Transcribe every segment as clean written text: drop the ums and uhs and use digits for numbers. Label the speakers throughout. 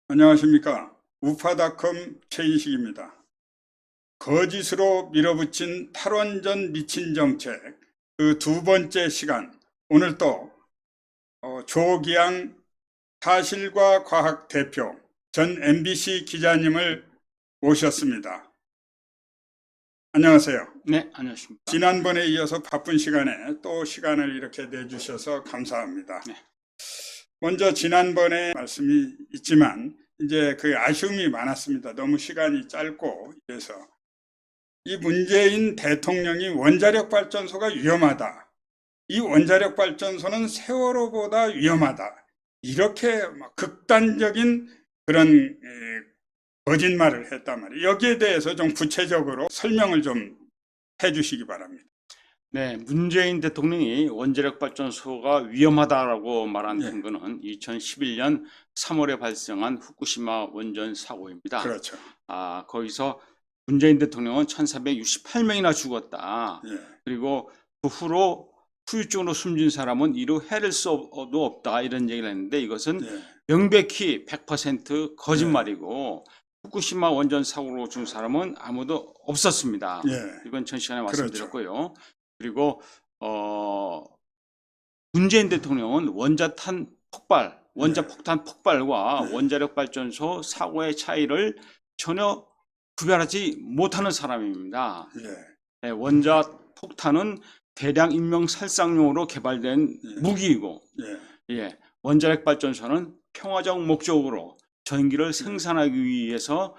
Speaker 1: 안녕하십니까. 우파닷컴 최인식입니다. 거짓으로 밀어붙인 탈원전 미친 정책 그 두 번째 시간, 오늘 또 조기양 사실과 과학 대표 전 MBC 기자님을 모셨습니다. 안녕하세요.
Speaker 2: 네, 안녕하십니까.
Speaker 1: 지난번에 이어서 바쁜 시간에 또 시간을 이렇게 내주셔서 감사합니다.
Speaker 2: 네.
Speaker 1: 먼저 지난번에 말씀이 있지만 이제 그 아쉬움이 많았습니다. 너무 시간이 짧고 이래서 이 문재인 대통령이 원자력 발전소가 위험하다. 이 원자력 발전소는 세월호보다 위험하다. 이렇게 막 극단적인 그런 거짓말을 했단 말이에요. 여기에 대해서 좀 구체적으로 설명을 좀 해주시기 바랍니다.
Speaker 2: 네, 문재인 대통령이 원자력 발전소가 위험하다라고 말한
Speaker 1: 예.
Speaker 2: 근거는 2011년 3월에 발생한 후쿠시마 원전 사고입니다.
Speaker 1: 그렇죠.
Speaker 2: 거기서 문재인 대통령은 1,468명이나 죽었다.
Speaker 1: 예.
Speaker 2: 그리고 그 후로 후유증으로 숨진 사람은 이루 헤를 수도 없다, 이런 얘기를 했는데 이것은
Speaker 1: 예.
Speaker 2: 명백히 100% 거짓말이고 후쿠시마 원전 사고로 죽은 사람은 아무도 없었습니다.
Speaker 1: 예.
Speaker 2: 이건 전 시간에
Speaker 1: 그렇죠.
Speaker 2: 말씀드렸고요. 그리고 문재인 대통령은 원자탄 폭탄 폭발과 원자력 발전소 사고의 차이를 전혀 구별하지 못하는 사람입니다.
Speaker 1: 예.
Speaker 2: 원자폭탄은 대량 인명 살상용으로 개발된 무기이고, 원자력 발전소는 평화적 목적으로 전기를 생산하기 위해서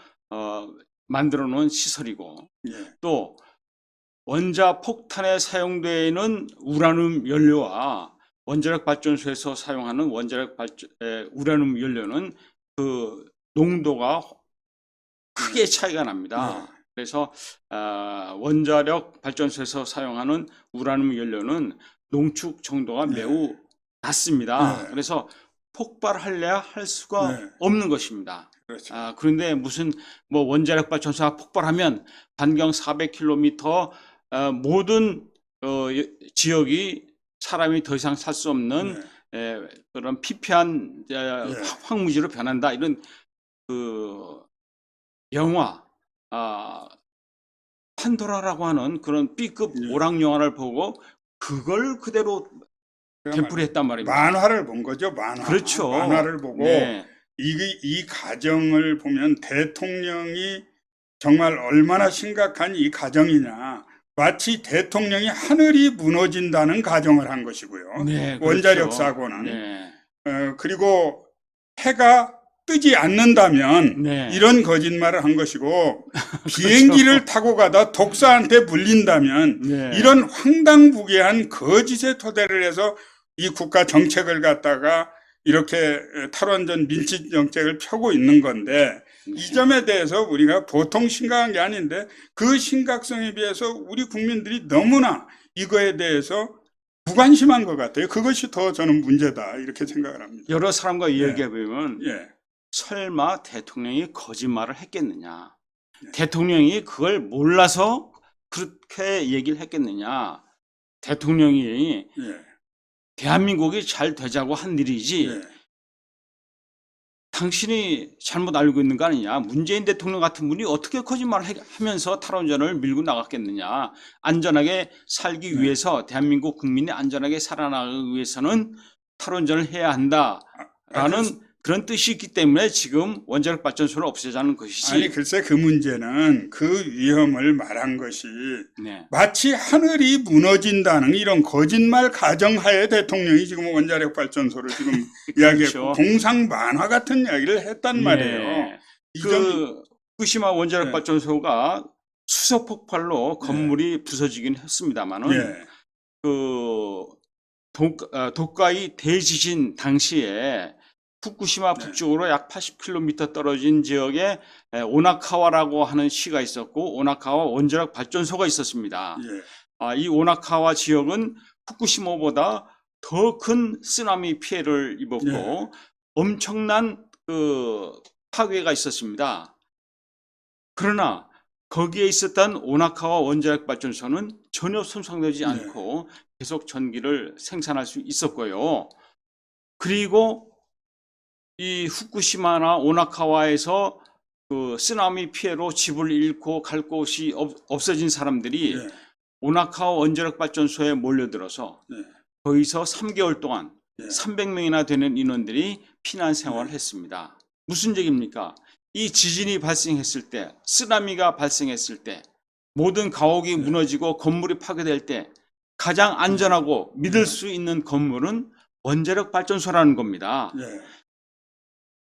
Speaker 2: 만들어 놓은 시설이고, 또 원자폭탄에 사용되는 우라늄 연료와 원자력 발전소에서 사용하는 우라늄 연료는 그 농도가 크게 차이가 납니다. 그래서 원자력 발전소에서 사용하는 우라늄 연료는 농축 정도가 매우 낮습니다. 그래서 폭발하려야 할 수가 없는 것입니다.
Speaker 1: 그렇죠.
Speaker 2: 그런데 무슨 원자력 발전소가 폭발하면 반경 400km 모든 지역이 사람이 더 이상 살 수 없는 그런 피폐한 황무지로 변한다, 이런 그 영화 판도라라고 하는 그런 B급 오락 영화를 보고 그걸 그대로 되풀이했단 말입니다.
Speaker 1: 만화를 본 거죠. 만화.
Speaker 2: 그렇죠.
Speaker 1: 만화를 보고 이 가정을 보면 대통령이 정말 얼마나 심각한 이 가정이냐. 마치 대통령이 하늘이 무너진다는 가정을 한 것이고요.
Speaker 2: 네,
Speaker 1: 원자력
Speaker 2: 그렇죠.
Speaker 1: 사고는. 그리고 해가 뜨지 않는다면 이런 거짓말을 한 것이고 비행기를 타고 가다 독사한테 물린다면 이런 황당무계한 거짓의 토대를 해서 이 국가 정책을 갖다가 이렇게 탈원전 민치 정책을 펴고 있는 건데 이 점에 대해서 우리가 보통 심각한 게 아닌데 그 심각성에 비해서 우리 국민들이 너무나 이거에 대해서 무관심한 것 같아요. 그것이 더 저는 문제다, 이렇게 생각을 합니다.
Speaker 2: 여러 사람과 이야기해보면 설마 대통령이 거짓말을 했겠느냐, 대통령이 그걸 몰라서 그렇게 얘기를 했겠느냐, 대통령이 대한민국이 잘 되자고 한 일이지 당신이 잘못 알고 있는 거 아니냐, 문재인 대통령 같은 분이 어떻게 거짓말을 하면서 탈원전을 밀고 나갔겠느냐, 안전하게 살기 위해서, 대한민국 국민이 안전하게 살아나가기 위해서는 탈원전을 해야 한다라는 그런 뜻이 있기 때문에 지금 원자력 발전소를 없애자는 것이지.
Speaker 1: 아니 글쎄, 그 문제는 그 위험을 말한 것이 마치 하늘이 무너진다는 이런 거짓말 가정하에 대통령이 지금 원자력 발전소를 지금 이야기했고 공상 만화 같은 이야기를 했단 말이에요.
Speaker 2: 그 후쿠시마 원자력 발전소가 수소 폭발로 건물이 부서지긴 했습니다만은 그 도카이 대지진 당시에 후쿠시마 북쪽으로 약 80km 떨어진 지역에 오나카와라고 하는 시가 있었고 오나카와 원자력 발전소가 있었습니다. 이 오나카와 지역은 후쿠시마보다 더 큰 쓰나미 피해를 입었고 엄청난 그 파괴가 있었습니다. 그러나 거기에 있었던 오나카와 원자력 발전소는 전혀 손상되지 않고 계속 전기를 생산할 수 있었고요. 그리고 이 후쿠시마나 오나카와에서 그 쓰나미 피해로 집을 잃고 갈 곳이 없어진 사람들이
Speaker 1: 네.
Speaker 2: 오나카와 원자력 발전소에 몰려들어서
Speaker 1: 네.
Speaker 2: 거기서 3개월 동안
Speaker 1: 네.
Speaker 2: 300명이나 되는 인원들이 피난 생활을 했습니다. 무슨 얘기입니까? 이 지진이 발생했을 때, 쓰나미가 발생했을 때, 모든 가옥이 무너지고 건물이 파괴될 때 가장 안전하고 믿을 수 있는 건물은 원자력 발전소라는 겁니다.
Speaker 1: 네.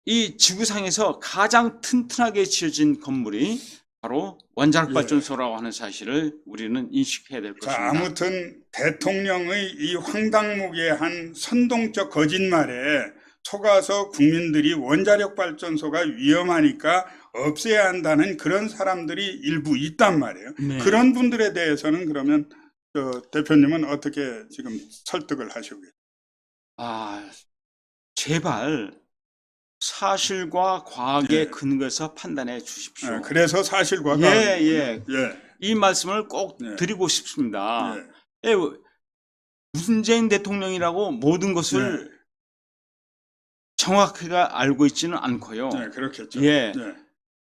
Speaker 2: 이 지구상에서 가장 튼튼하게 지어진 건물이 바로 원자력 발전소라고 하는 사실을 우리는 인식해야 될
Speaker 1: 자,
Speaker 2: 것입니다.
Speaker 1: 아무튼 대통령의 이 황당무계한 선동적 거짓말에 속아서 국민들이 원자력 발전소가 위험하니까 없애야 한다는 그런 사람들이 일부 있단 말이에요.
Speaker 2: 네.
Speaker 1: 그런 분들에 대해서는 그러면 대표님은 어떻게 지금 설득을 하시고요?
Speaker 2: 아, 제발 사실과 과학에 근거해서 판단해 주십시오.
Speaker 1: 그래서 사실과
Speaker 2: 예.
Speaker 1: 예.
Speaker 2: 이 말씀을 꼭
Speaker 1: 네.
Speaker 2: 드리고 싶습니다.
Speaker 1: 예.
Speaker 2: 예, 문재인 대통령이라고 모든 것을 정확하게 알고 있지는 않고요.
Speaker 1: 네, 그렇겠죠.
Speaker 2: 예.
Speaker 1: 네.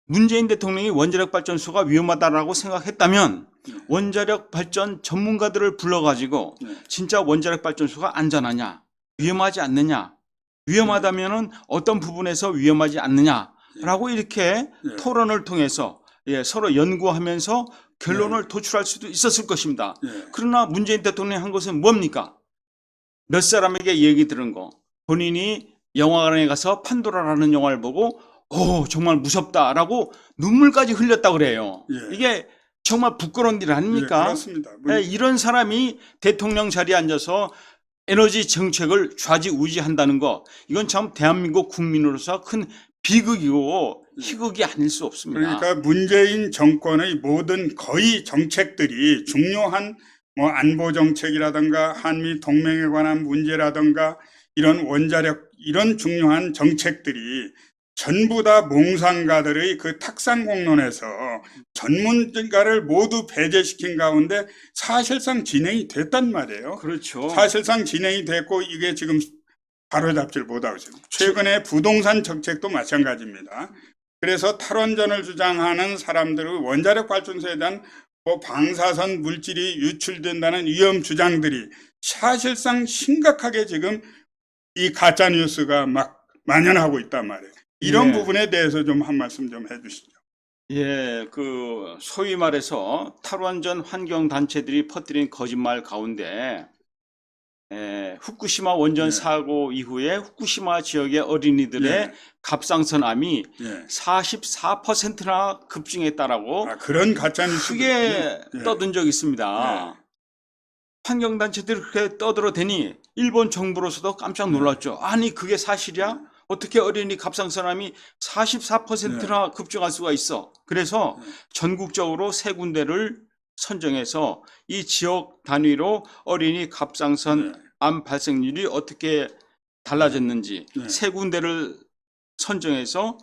Speaker 2: 문재인 대통령이 원자력 발전소가 위험하다라고 생각했다면 원자력 발전 전문가들을 불러가지고 진짜 원자력 발전소가 안전하냐, 위험하지 않느냐, 위험하다면은 어떤 부분에서 위험하지 않느냐라고 이렇게 토론을 통해서 서로 연구하면서 결론을 도출할 수도 있었을 것입니다. 그러나 문재인 대통령이 한 것은 뭡니까? 몇 사람에게 얘기 들은 거, 본인이 영화관에 가서 판도라라는 영화를 보고 오, 정말 무섭다라고 눈물까지 흘렸다고 그래요. 이게 정말 부끄러운 일 아닙니까?
Speaker 1: 그렇습니다.
Speaker 2: 이런 사람이 대통령 자리에 앉아서 에너지 정책을 좌지우지한다는 거, 이건 참 대한민국 국민으로서 큰 비극이고 희극이 아닐 수 없습니다.
Speaker 1: 그러니까 문재인 정권의 모든 거의 정책들이 중요한 뭐 안보 정책이라든가 한미 동맹에 관한 문제라든가 이런 원자력 이런 중요한 정책들이 전부 다 몽상가들의 그 탁상공론에서 전문가를 모두 배제시킨 가운데 사실상 진행이 됐단 말이에요.
Speaker 2: 그렇죠.
Speaker 1: 사실상 진행이 됐고 이게 지금 바로잡지를 못하고 있어요. 최근에 부동산 정책도 마찬가지입니다. 그래서 탈원전을 주장하는 사람들의 원자력 발전소에 대한 뭐 방사선 물질이 유출된다는 위험 주장들이 사실상 심각하게 지금 이 가짜 뉴스가 막 만연하고 있단 말이에요. 이런 부분에 대해서 좀 한 말씀 좀 해주시죠.
Speaker 2: 예, 그 소위 말해서 탈원전 환경 단체들이 퍼뜨린 거짓말 가운데 후쿠시마 원전 사고 이후에 후쿠시마 지역의 어린이들의 갑상선암이 44%나 급증했다라고
Speaker 1: 그런 가짜 뉴스
Speaker 2: 크게 떠든 적이 있습니다. 환경단체들이 그렇게 떠들어대니 일본 정부로서도 깜짝 놀랐죠. 아니 그게 사실이야? 어떻게 어린이 갑상선암이 44%나 급증할 수가 있어? 그래서 전국적으로 3군데를 선정해서 이 지역 단위로 어린이 갑상선암 발생률이 어떻게 달라졌는지 3군데를 선정해서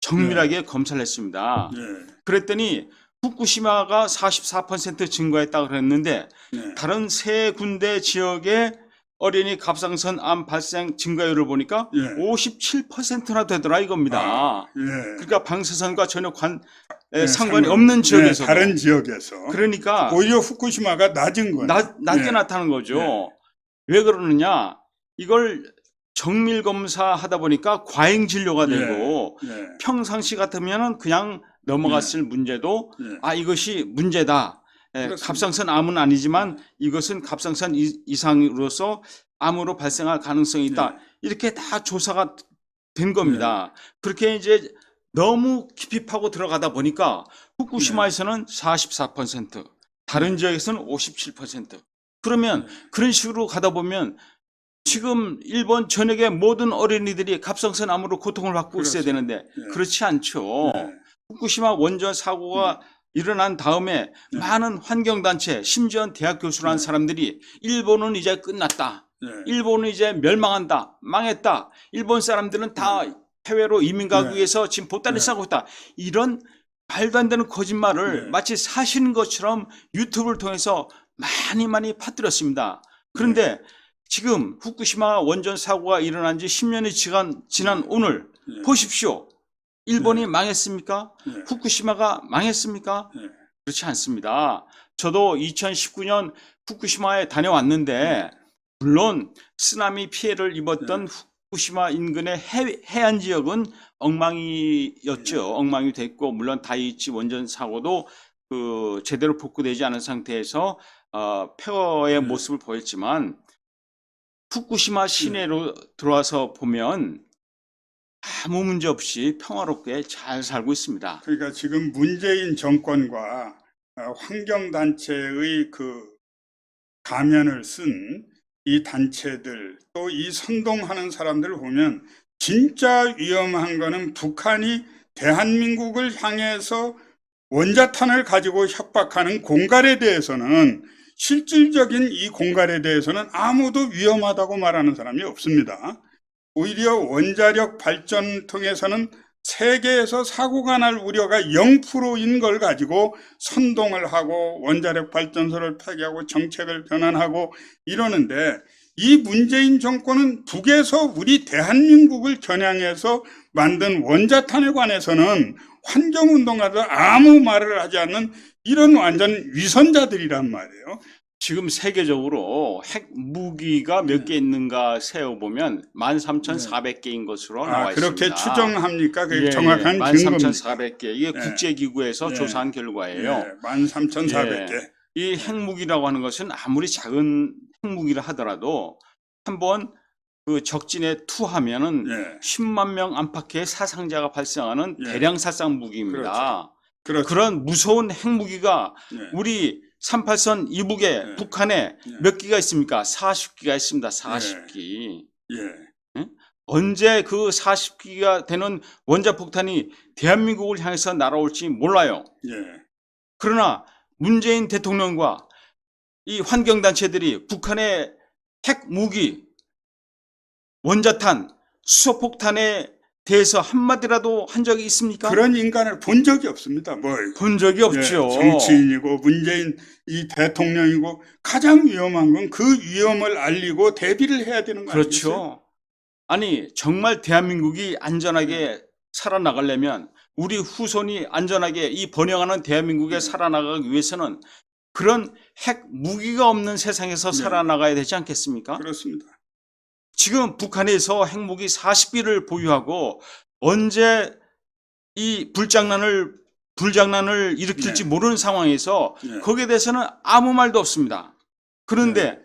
Speaker 2: 정밀하게 검사를 했습니다. 그랬더니 후쿠시마가 44% 증가했다고 그랬는데 다른 3군데 지역의 어린이 갑상선암 발생 증가율을 보니까 57%나 되더라 이겁니다. 그러니까 방사선과 전혀 상관이 없는 지역에서
Speaker 1: 다른 지역에서
Speaker 2: 그러니까
Speaker 1: 오히려 후쿠시마가 낮은 거예요.
Speaker 2: 낮게 나타나는 거죠. 왜 그러느냐? 이걸 정밀 검사하다 보니까 과잉 진료가 되고 평상시 같으면은 그냥 넘어갔을 문제도 이것이 문제다. 갑상선 암은 아니지만 이것은 갑상선 이상으로서 암으로 발생할 가능성이 있다. 이렇게 다 조사가 된 겁니다. 그렇게 이제 너무 깊이 파고 들어가다 보니까 후쿠시마에서는 44%, 다른 지역에서는 57%. 그러면 그런 식으로 가다 보면 지금 일본 전역의 모든 어린이들이 갑상선 암으로 고통을 받고 있어야 되는데 그렇지 않죠. 후쿠시마 원전 사고가 일어난 다음에 많은 환경단체, 심지어 대학 교수를 한 사람들이 일본은 이제 끝났다. 일본은 이제 멸망한다. 망했다. 일본 사람들은 다 해외로 이민 가기 위해서 지금 보따리 싸고 있다. 이런 말도 안 되는 거짓말을 마치 사실인 것처럼 유튜브를 통해서 많이 퍼뜨렸습니다. 그런데 지금 후쿠시마 원전 사고가 일어난 지 10년이 지난 오늘 보십시오. 일본이 망했습니까? 후쿠시마가 망했습니까? 그렇지 않습니다. 저도 2019년 후쿠시마에 다녀왔는데 물론 쓰나미 피해를 입었던 후쿠시마 인근의 해안 지역은 엉망이었죠. 엉망이 됐고 물론 다이이치 원전 사고도 제대로 복구되지 않은 상태에서 폐허의 모습을 보였지만 후쿠시마 시내로 들어와서 보면 아무 문제 없이 평화롭게 잘 살고 있습니다.
Speaker 1: 그러니까 지금 문재인 정권과 환경단체의 가면을 쓴 이 단체들 또 이 선동하는 사람들을 보면 진짜 위험한 거는 북한이 대한민국을 향해서 원자탄을 가지고 협박하는 공갈에 대해서는 실질적인 이 공갈에 대해서는 아무도 위험하다고 말하는 사람이 없습니다. 오히려 원자력 발전 통해서는 세계에서 사고가 날 우려가 0%인 걸 가지고 선동을 하고 원자력 발전소를 폐기하고 정책을 변환하고 이러는데 이 문재인 정권은 북에서 우리 대한민국을 겨냥해서 만든 원자탄에 관해서는 환경운동가도 아무 말을 하지 않는 이런 완전 위선자들이란 말이에요.
Speaker 2: 지금 세계적으로 핵 무기가 몇 개 있는가 세어보면 13,400개인 것으로 나와 있습니다.
Speaker 1: 그렇게 추정합니까? 그게 정확한 증거입니다.
Speaker 2: 13,400개. 이게 국제기구에서 조사한 결과예요.
Speaker 1: 13,400개.
Speaker 2: 이 핵무기라고 하는 것은 아무리 작은 핵무기를 하더라도 한번 적진에 투하면은 10만 명 안팎의 사상자가 발생하는 대량 살상 무기입니다.
Speaker 1: 그렇죠.
Speaker 2: 그런 무서운 핵무기가 우리 38선 이북에 북한에 몇 기가 있습니까? 40기가 있습니다. 40기. 언제 그 40기가 되는 원자폭탄이 대한민국을 향해서 날아올지 몰라요. 그러나 문재인 대통령과 이 환경단체들이 북한의 핵무기, 원자탄, 수소폭탄에 대해서 한마디라도 한 적이 있습니까?
Speaker 1: 그런 인간을 본 적이 없습니다.
Speaker 2: 본 적이 없죠.
Speaker 1: 정치인이고 문재인 이 대통령이고 가장 위험한 건 그 위험을 알리고 대비를 해야 되는 거 아니겠어요?
Speaker 2: 그렇죠. 아니 정말 대한민국이 안전하게 살아나가려면 우리 후손이 안전하게 이 번영하는 대한민국에 살아나가기 위해서는 그런 핵 무기가 없는 세상에서 살아나가야 되지 않겠습니까?
Speaker 1: 그렇습니다.
Speaker 2: 지금 북한에서 핵무기 40기를 보유하고 언제 이 불장난을 일으킬지 모르는 상황에서 거기에 대해서는 아무 말도 없습니다. 그런데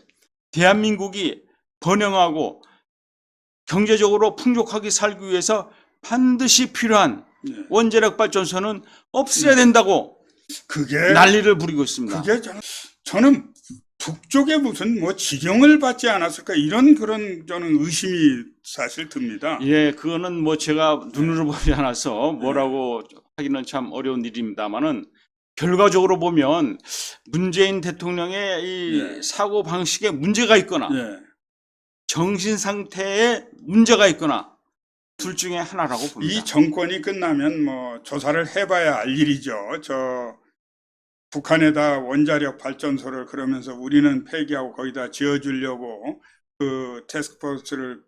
Speaker 2: 대한민국이 번영하고 경제적으로 풍족하게 살기 위해서 반드시 필요한 원자력 발전소는 없애야 된다고
Speaker 1: 그게
Speaker 2: 난리를 부리고 있습니다.
Speaker 1: 그게 저는 북쪽에 무슨 지령을 받지 않았을까 이런 저는 의심이 사실 듭니다.
Speaker 2: 그거는 제가 눈으로 보지 않아서 뭐라고 하기는 참 어려운 일입니다만은 결과적으로 보면 문재인 대통령의 이 사고 방식에 문제가 있거나 정신 상태에 문제가 있거나 둘 중에 하나라고 봅니다.
Speaker 1: 이 정권이 끝나면 조사를 해봐야 알 일이죠. 북한에다 원자력 발전소를 그러면서 우리는 폐기하고 거기다 지어주려고 그 태스크포스를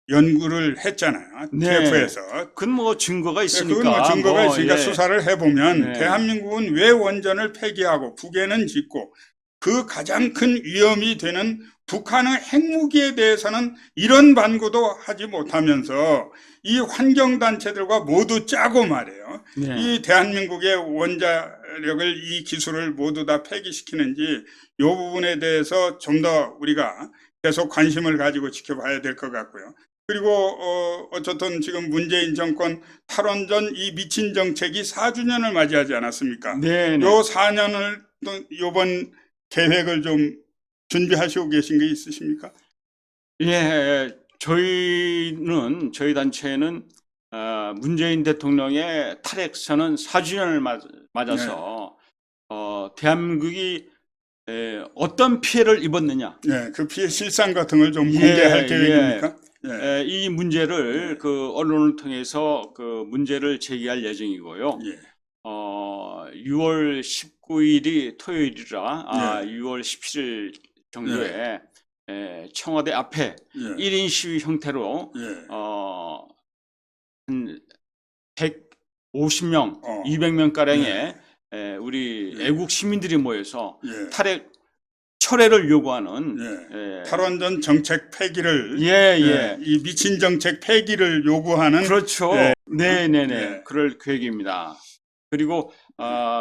Speaker 1: 연구를 했잖아요. TF에서.
Speaker 2: 그건 증거가 있으니까.
Speaker 1: 그건 증거가 있으니까 수사를 해보면 대한민국은 왜 원전을 폐기하고 북에는 짓고 그 가장 큰 위험이 되는 북한의 핵무기에 대해서는 이런 반구도 하지 못하면서 이 환경단체들과 모두 짜고 말이에요. 이 대한민국의 원자력을 이 기술을 모두 다 폐기시키는지 이 부분에 대해서 좀 더 우리가 계속 관심을 가지고 지켜봐야 될 것 같고요. 그리고 어쨌든 지금 문재인 정권 탈원전 이 미친 정책이 4주년을 맞이하지 않았습니까? 요 4년을 또 이번 계획을 좀 준비하시고 계신 게 있으십니까?
Speaker 2: 저희 단체는 문재인 대통령의 탈핵선언 4주년을 맞아서 대한민국이 어떤 피해를 입었느냐,
Speaker 1: 그 피해 실상 같은 걸 좀 공개할 계획입니까?
Speaker 2: 이 문제를 언론을 통해서 문제를 제기할 예정이고요. 6월 19일이 토요일이라 6월 17일 정도에 청와대 앞에
Speaker 1: 예.
Speaker 2: 1인 시위 형태로
Speaker 1: 예.
Speaker 2: 한 150명,
Speaker 1: 어.
Speaker 2: 200명 가량의 우리
Speaker 1: 예.
Speaker 2: 애국 시민들이 모여서
Speaker 1: 예.
Speaker 2: 탈핵 철회를 요구하는
Speaker 1: 탈원전 정책 폐기를 이 미친 정책 폐기를 요구하는
Speaker 2: 그렇죠. 네네네.
Speaker 1: 예.
Speaker 2: 그럴 계획입니다. 그리고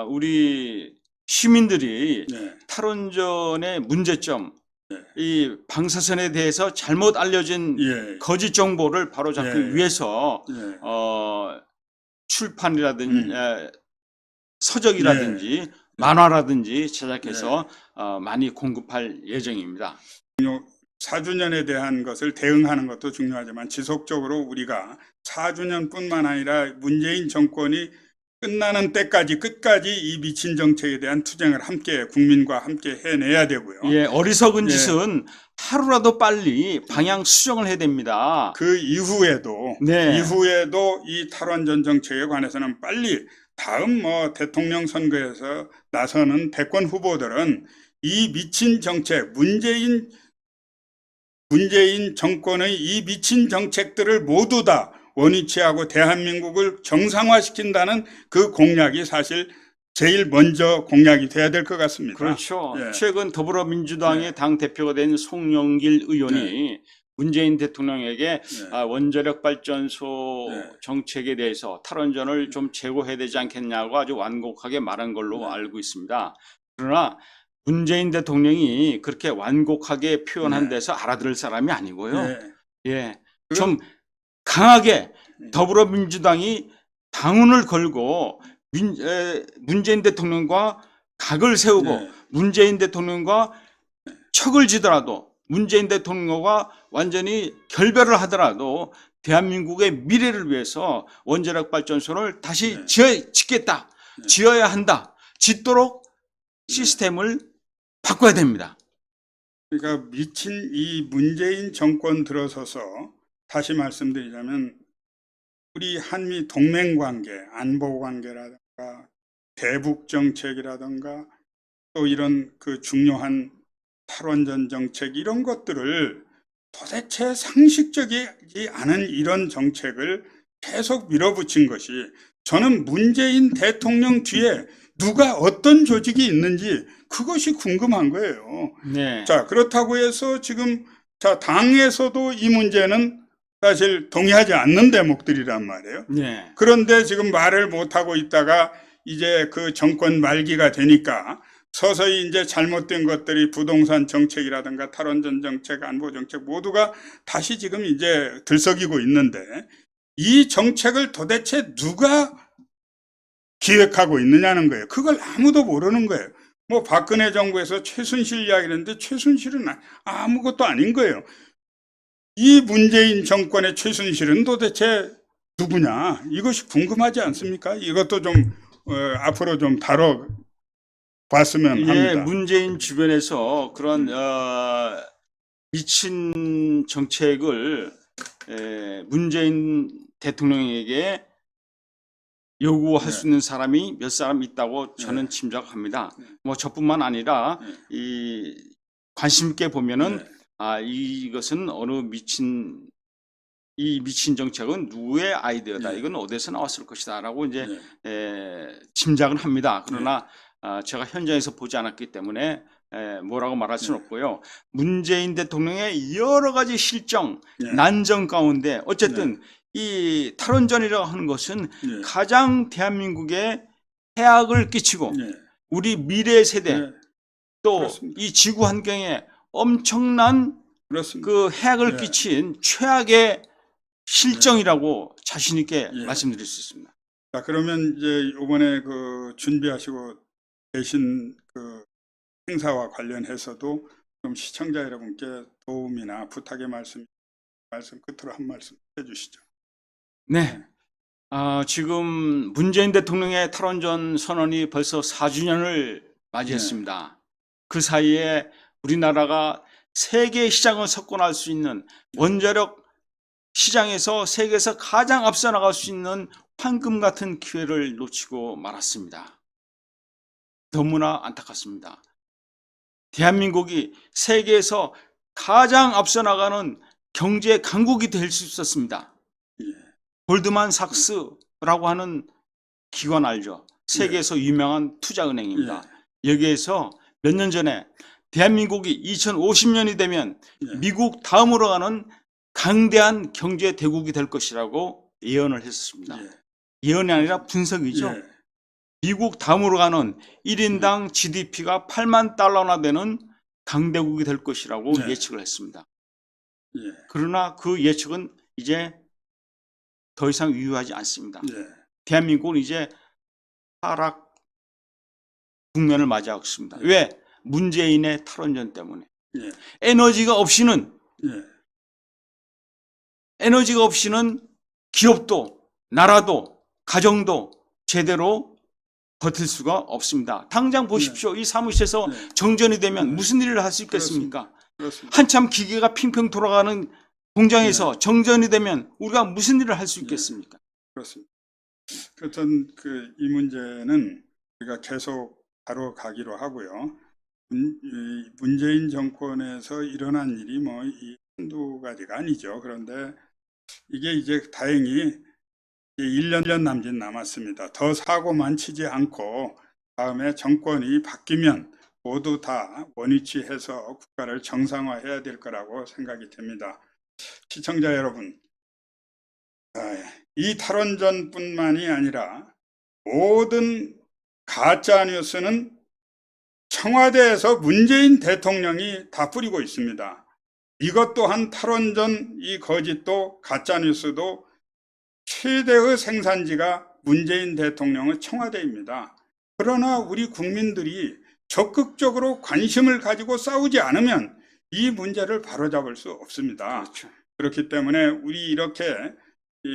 Speaker 2: 우리 시민들이 탈원전의 문제점, 이 방사선에 대해서 잘못 알려진 거짓 정보를 바로잡기 위해서 출판이라든지 서적이라든지 만화라든지 제작해서 많이 공급할 예정입니다.
Speaker 1: 4주년에 대한 것을 대응하는 것도 중요하지만 지속적으로 우리가 4주년뿐만 아니라 문재인 정권이 끝나는 때까지 끝까지 이 미친 정책에 대한 투쟁을 함께 국민과 함께 해내야 되고요.
Speaker 2: 예, 어리석은 짓은 하루라도 빨리 방향 수정을 해야 됩니다.
Speaker 1: 그 이후에도 이 탈원전 정책에 관해서는 빨리 다음 대통령 선거에서 나서는 대권 후보들은 이 미친 정책, 문재인 정권의 이 미친 정책들을 모두 다 원위치하고 대한민국을 정상화시킨다는 그 공약이 사실 제일 먼저 공약이 돼야 될 것 같습니다.
Speaker 2: 그렇죠. 최근 더불어민주당의 당 대표가 된 송영길 의원이 문재인 대통령에게 원자력 발전소 정책에 대해서 탈원전을 좀 재고해야 되지 않겠냐고 아주 완곡하게 말한 걸로 알고 있습니다. 그러나 문재인 대통령이 그렇게 완곡하게 표현한 데서 알아들을 사람이 아니고요. 좀 강하게 더불어민주당이 당운을 걸고 문재인 대통령과 각을 세우고 문재인 대통령과 척을 지더라도 문재인 대통령과 완전히 결별을 하더라도 대한민국의 미래를 위해서 원자력 발전소를 다시 짓겠다, 지어야 한다, 짓도록 시스템을 바꿔야 됩니다.
Speaker 1: 그러니까 미친 이 문재인 정권 들어서서 다시 말씀드리자면 우리 한미 동맹관계, 안보관계라든가 대북 정책이라든가 또 이런 그 중요한 탈원전 정책 이런 것들을 도대체 상식적이지 않은 이런 정책을 계속 밀어붙인 것이 저는 문재인 대통령 뒤에 누가 어떤 조직이 있는지 그것이 궁금한 거예요. 자, 그렇다고 해서 지금 당에서도 이 문제는 사실 동의하지 않는 대목들이란 말이에요. 그런데 지금 말을 못하고 있다가 이제 그 정권 말기가 되니까 서서히 이제 잘못된 것들이 부동산 정책이라든가 탈원전 정책, 안보 정책 모두가 다시 지금 이제 들썩이고 있는데 이 정책을 도대체 누가 기획하고 있느냐는 거예요. 그걸 아무도 모르는 거예요. 뭐 박근혜 정부에서 최순실 이야기를 했는데 최순실은 아무것도 아닌 거예요. 이 문재인 정권의 최순실은 도대체 누구냐? 이것이 궁금하지 않습니까? 이것도 좀 앞으로 좀 다뤄봤으면 합니다.
Speaker 2: 문재인 주변에서 그런 미친 정책을 문재인 대통령에게 요구할 수 있는 사람이 몇 사람 있다고 저는 짐작합니다. 뭐 저뿐만 아니라 이 관심 있게 보면은 이것은 이 미친 정책은 누구의 아이디어다. 이건 어디서 나왔을 것이다라고 이제 짐작은 합니다. 그러나 제가 현장에서 보지 않았기 때문에 뭐라고 말할 수는 없고요. 문재인 대통령의 여러 가지 실정, 난정 가운데 어쨌든 이 탈원전이라고 하는 것은 가장 대한민국에 해악을 끼치고 우리 미래 세대 또 이 지구 환경에 엄청난 그 해악을 끼친 최악의 실정이라고 자신 있게 말씀드릴 수 있습니다.
Speaker 1: 자, 그러면 이제 이번에 그 준비하시고 계신 그 행사와 관련해서도 좀 시청자 여러분께 도움이나 부탁의 말씀 끝으로 한 말씀 해주시죠.
Speaker 2: 지금 문재인 대통령의 탈원전 선언이 벌써 4주년을 맞이했습니다. 그 사이에 우리나라가 세계 시장을 석권할 수 있는 원자력 시장에서 세계에서 가장 앞서 나갈 수 있는 황금 같은 기회를 놓치고 말았습니다. 너무나 안타깝습니다. 대한민국이 세계에서 가장 앞서 나가는 경제 강국이 될 수 있었습니다.
Speaker 1: 예.
Speaker 2: 골드만 삭스라고 하는 기관 알죠? 세계에서 유명한 투자은행입니다. 여기에서 몇 년 전에 대한민국이 2050년이 되면 미국 다음으로 가는 강대한 경제 대국이 될 것이라고 예언을 했습니다. 예언이 아니라 분석이죠. 미국 다음으로 가는 1인당 GDP가 8만 달러나 되는 강대국이 될 것이라고 예측을 했습니다. 그러나 그 예측은 이제 더 이상 유효하지 않습니다. 대한민국은 이제 하락 국면을 맞이하고 있습니다. 왜? 문재인의 탈원전 때문에. 에너지가 없이는 기업도 나라도 가정도 제대로 버틸 수가 없습니다. 당장 보십시오. 이 사무실에서 정전이 되면 무슨 일을 할 수 있겠습니까?
Speaker 1: 그렇습니다.
Speaker 2: 한참 기계가 핑평 돌아가는 공장에서 정전이 되면 우리가 무슨 일을 할 수 있겠습니까?
Speaker 1: 그렇습니다. 그렇든 이 문제는 우리가 계속 다뤄가기로 하고요. 문재인 정권에서 일어난 일이 뭐 한두 가지가 아니죠. 그런데 이게 이제 다행히 1년 남짓 남았습니다. 더 사고만 치지 않고 다음에 정권이 바뀌면 모두 다 원위치해서 국가를 정상화해야 될 거라고 생각이 됩니다. 시청자 여러분, 이 탈원전뿐만이 아니라 모든 가짜 뉴스는 청와대에서 문재인 대통령이 다 뿌리고 있습니다. 이것 또한 탈원전 이 거짓도 가짜 뉴스도 최대의 생산지가 문재인 대통령의 청와대입니다. 그러나 우리 국민들이 적극적으로 관심을 가지고 싸우지 않으면 이 문제를 바로잡을 수 없습니다.
Speaker 2: 그렇죠.
Speaker 1: 그렇기 때문에 우리 이렇게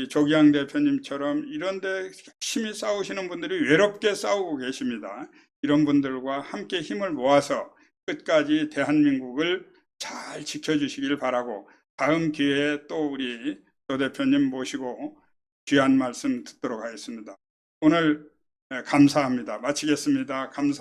Speaker 1: 조기양 대표님처럼 이런데 열심히 싸우시는 분들이 외롭게 싸우고 계십니다. 이런 분들과 함께 힘을 모아서 끝까지 대한민국을 잘 지켜주시길 바라고 다음 기회에 또 우리 조 대표님 모시고 귀한 말씀 듣도록 하겠습니다. 오늘 감사합니다. 마치겠습니다. 감사합니다.